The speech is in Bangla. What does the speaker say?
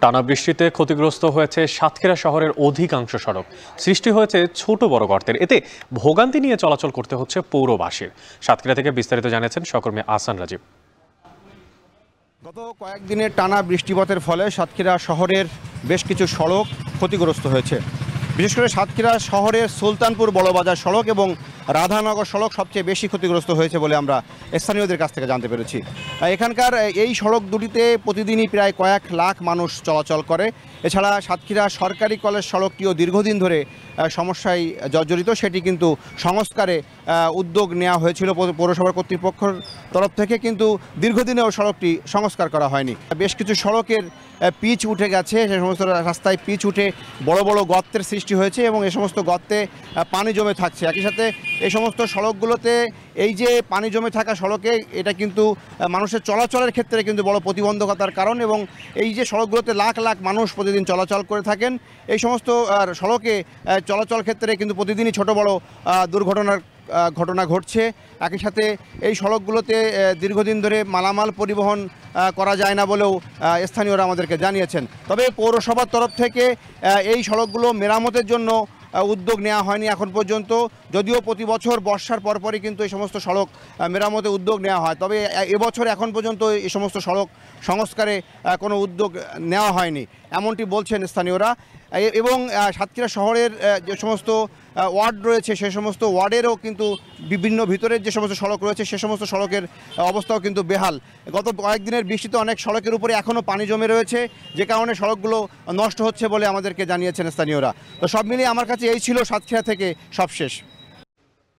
টানা বৃষ্টিতে ক্ষতিগ্রস্ত হয়েছে সাতক্ষীরা শহরের অধিকাংশ সড়ক। সৃষ্টি হয়েছে ছোট বড় গর্তের, এতে ভোগান্তি নিয়ে চলাচল করতে হচ্ছে পৌরবাসীর। সাতক্ষীরা থেকে বিস্তারিত জানিয়েছেন সহকর্মী আহসান রাজীব। গত কয়েকদিনের টানা বৃষ্টিপাতের ফলে সাতক্ষীরা শহরের বেশ কিছু সড়ক ক্ষতিগ্রস্ত হয়েছে। বিশেষ করে সাতক্ষীরা শহরের সুলতানপুর বড়বাজার সড়ক এবং রাধানগর সড়ক সবচেয়ে বেশি ক্ষতিগ্রস্ত হয়েছে বলে আমরা স্থানীয়দের কাছ থেকে জানতে পেরেছি। এখানকার এই সড়ক দুটিতে প্রতিদিনই প্রায় কয়েক লাখ মানুষ চলাচল করে। এছাড়া সাতক্ষীরা সরকারি কলেজ সড়কটিও দীর্ঘদিন ধরে সমস্যায় জর্জরিত, সেটি কিন্তু সংস্কারে উদ্যোগ নেওয়া হয়েছিল পৌরসভার কর্তৃপক্ষের তরফ থেকে, কিন্তু দীর্ঘদিনেও সড়কটি সংস্কার করা হয়নি। বেশ কিছু সড়কের পিচ উঠে গেছে, সে সমস্ত রাস্তায় পিচ উঠে বড় বড় গর্তের সৃষ্টি হয়েছে এবং এই সমস্ত গর্তে পানি জমে থাকছে। একই সাথে এই সমস্ত সড়কগুলোতে এই যে পানি জমে থাকা সড়কে এটা কিন্তু মানুষের চলাচলের ক্ষেত্রে কিন্তু বড় প্রতিবন্ধকতার কারণ, এবং এই যে সড়কগুলোতে লাখ লাখ মানুষ প্রতিদিন চলাচল করে থাকেন, এই সমস্ত সড়কে চলাচল ক্ষেত্রে কিন্তু প্রতিদিনই ছোট বড় ঘটনা ঘটছে। একই সাথে এই সড়কগুলোতে দীর্ঘদিন ধরে মালামাল পরিবহন করা যায় না বলেও স্থানীয়রা আমাদেরকে জানিয়েছেন। তবে পৌরসভার তরফ থেকে এই সড়কগুলো মেরামতের জন্য উদ্যোগ নেওয়া হয়নি এখন পর্যন্ত, যদিও প্রতি বছর বর্ষার পরপরই কিন্তু এই সমস্ত সড়ক মেরামতে উদ্যোগ নেওয়া হয়। তবে এবছর এখন পর্যন্ত এই সমস্ত সড়ক সংস্কারে কোনো উদ্যোগ নেওয়া হয়নি এমনটি বলছেন স্থানীয়রা। এবং সাতক্ষীরা শহরের যে সমস্ত ওয়ার্ড রয়েছে সে সমস্ত ওয়ার্ডেরও কিন্তু বিভিন্ন ভিতরের যে সমস্ত সড়ক রয়েছে সে সমস্ত সড়কের অবস্থাও কিন্তু বেহাল। গত কয়েকদিনের বৃষ্টিতে অনেক সড়কের উপরে এখনও পানি জমে রয়েছে, যে কারণে সড়কগুলো নষ্ট হচ্ছে বলে আমাদেরকে জানিয়েছেন স্থানীয়রা। তো সব মিলিয়ে আমার কাছে এই ছিল সাতক্ষীরা থেকে সবশেষ।